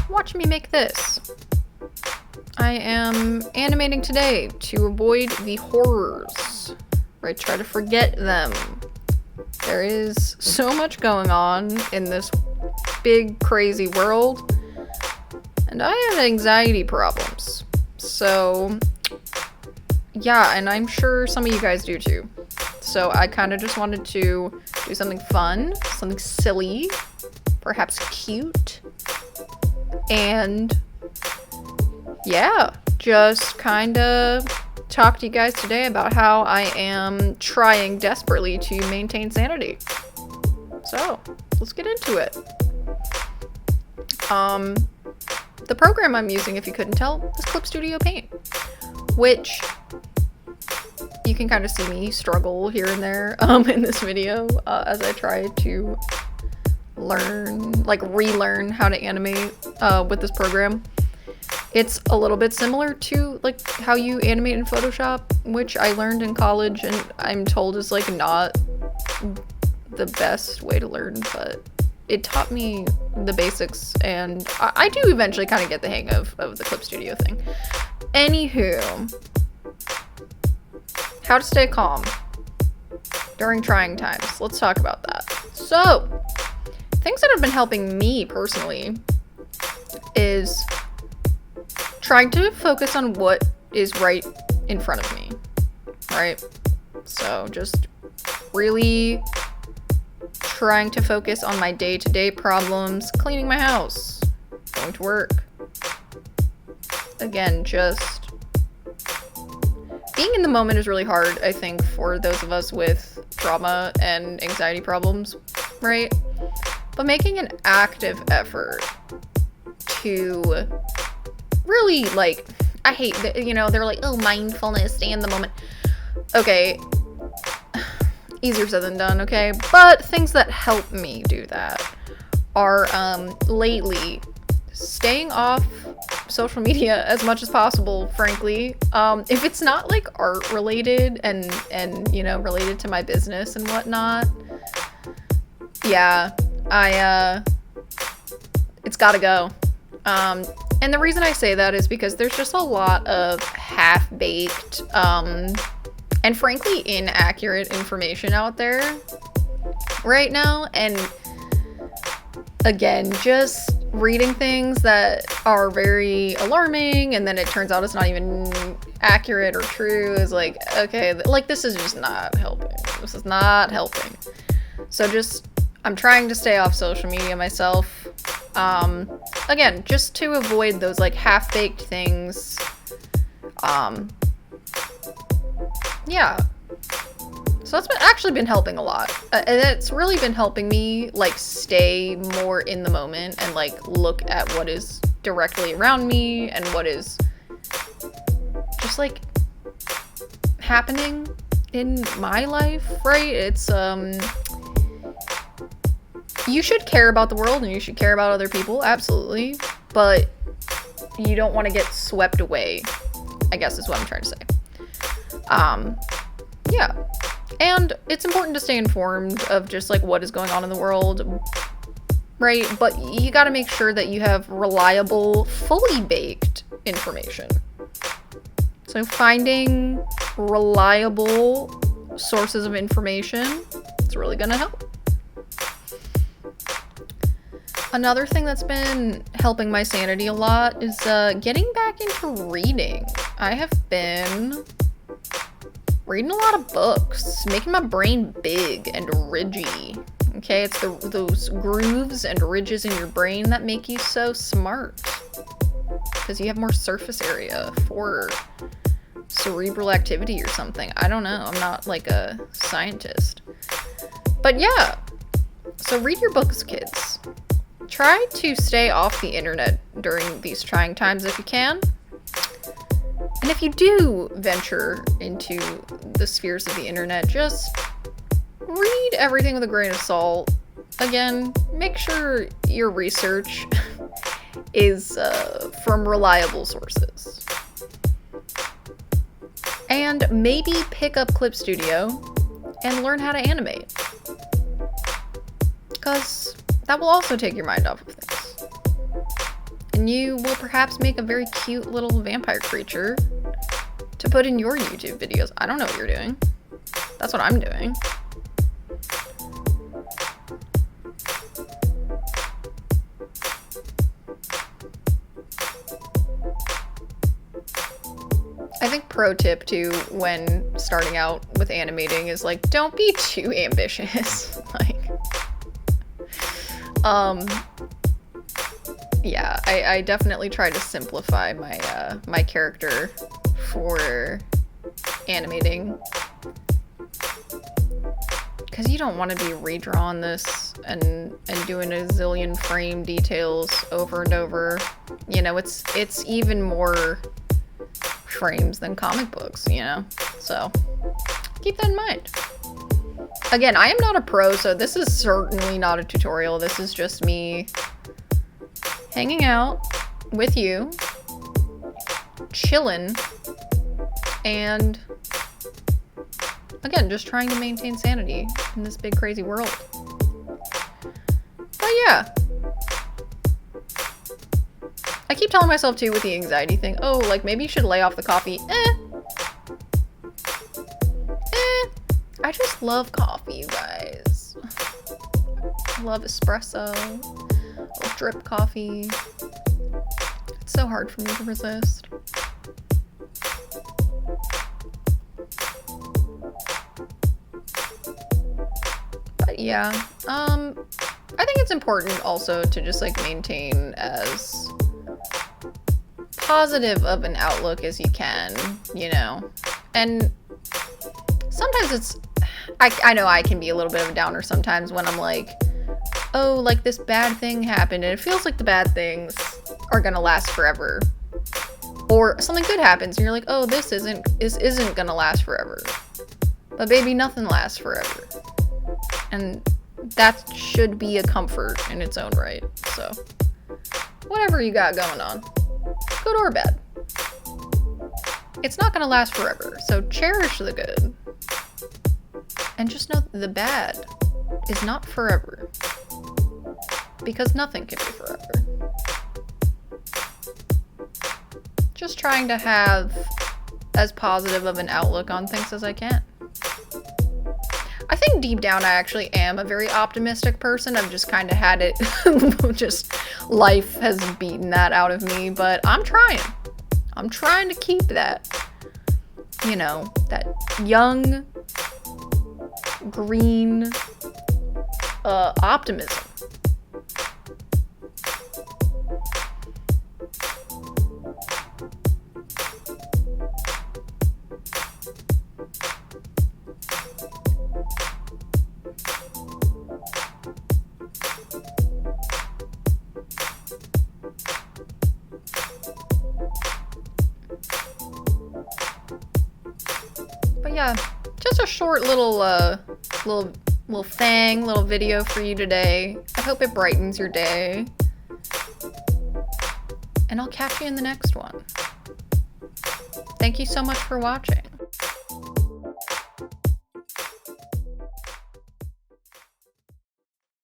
watch me make this. I am animating today to avoid the horrors, right? Try to forget them. There is so much going on in this big, crazy world, and I have anxiety problems. So, yeah, and I'm sure some of you guys do too. So I kind of just wanted to do something fun, something silly, perhaps cute, and yeah, just kind of talk to you guys today about how I am trying desperately to maintain sanity. So, let's get into it. The program I'm using, if you couldn't tell, is Clip Studio Paint, which you can kind of see me struggle here and there in this video as I try to relearn how to animate with this program. It's a little bit similar to like how you animate in Photoshop, which I learned in college and I'm told is like not the best way to learn, but it taught me the basics, and I do eventually kind of get the hang of the Clip Studio thing. Anywho, how to stay calm during trying times. Let's talk about that. So, things that have been helping me personally is trying to focus on what is right in front of me, right? So just really trying to focus on my day-to-day problems, cleaning my house, going to work. Again, just being in the moment is really hard, I think, for those of us with trauma and anxiety problems, right? But making an active effort to really, like, I hate that, you know, they're like, oh, mindfulness, stay in the moment. Okay, easier said than done, okay? But things that help me do that are, lately, staying off social media as much as possible, frankly. If it's not, like, art related and, you know, related to my business and whatnot, yeah, it's gotta go. And the reason I say that is because there's just a lot of half-baked, and frankly inaccurate information out there right now. And again, just reading things that are very alarming and then it turns out it's not even accurate or true is like, okay, like this is just not helping. This is not helping. So just, I'm trying to stay off social media myself. Again, just to avoid those like half-baked things. Yeah. So that's actually been helping a lot. And it's really been helping me like stay more in the moment and like look at what is directly around me and what is just like happening in my life, right? It's you should care about the world and you should care about other people, absolutely, but you don't want to get swept away, I guess is what I'm trying to say. Yeah. And it's important to stay informed of just like what is going on in the world, right? But you got to make sure that you have reliable, fully baked information. So finding reliable sources of information, it's really going to help. Another thing that's been helping my sanity a lot is getting back into reading. I have been reading a lot of books, making my brain big and ridgy. Okay, it's those grooves and ridges in your brain that make you so smart. Because you have more surface area for cerebral activity or something. I don't know. I'm not like a scientist. But yeah. So read your books, kids. Try to stay off the internet during these trying times if you can. And if you do venture into the spheres of the internet, just read everything with a grain of salt. Again, make sure your research is from reliable sources. And maybe pick up Clip Studio and learn how to animate. Because that will also take your mind off of things. And you will perhaps make a very cute little vampire creature to put in your YouTube videos. I don't know what you're doing. That's what I'm doing. I think pro tip too when starting out with animating is like, don't be too ambitious. Like, yeah, I definitely try to simplify my my character for animating, because you don't want to be redrawing this and doing a zillion frame details over and over. You know, it's even more frames than comic books, you know? So keep that in mind. Again, I am not a pro, so this is certainly not a tutorial. This is just me hanging out with you, chilling, and again, just trying to maintain sanity in this big crazy world. But yeah, I keep telling myself too with the anxiety thing, oh, like maybe you should lay off the coffee. I just love coffee, you guys. I love espresso, or drip coffee. It's so hard for me to resist. But yeah, I think it's important also to just like maintain as positive of an outlook as you can, you know? And sometimes it's, I know I can be a little bit of a downer sometimes when I'm like, oh, like this bad thing happened and it feels like the bad things are gonna last forever. Or something good happens and you're like, oh, this isn't gonna last forever. But baby, nothing lasts forever. And that should be a comfort in its own right. So whatever you got going on, good or bad, it's not gonna last forever. So cherish the good. And just know the bad is not forever. Because nothing can be forever. Just trying to have as positive of an outlook on things as I can. I think deep down I actually am a very optimistic person. I've just kind of had it, just life has beaten that out of me, but I'm trying. I'm trying to keep that, you know, that young, green optimism. But yeah, just a short little little video for you today. I hope it brightens your day. And I'll catch you in the next one. Thank you so much for watching.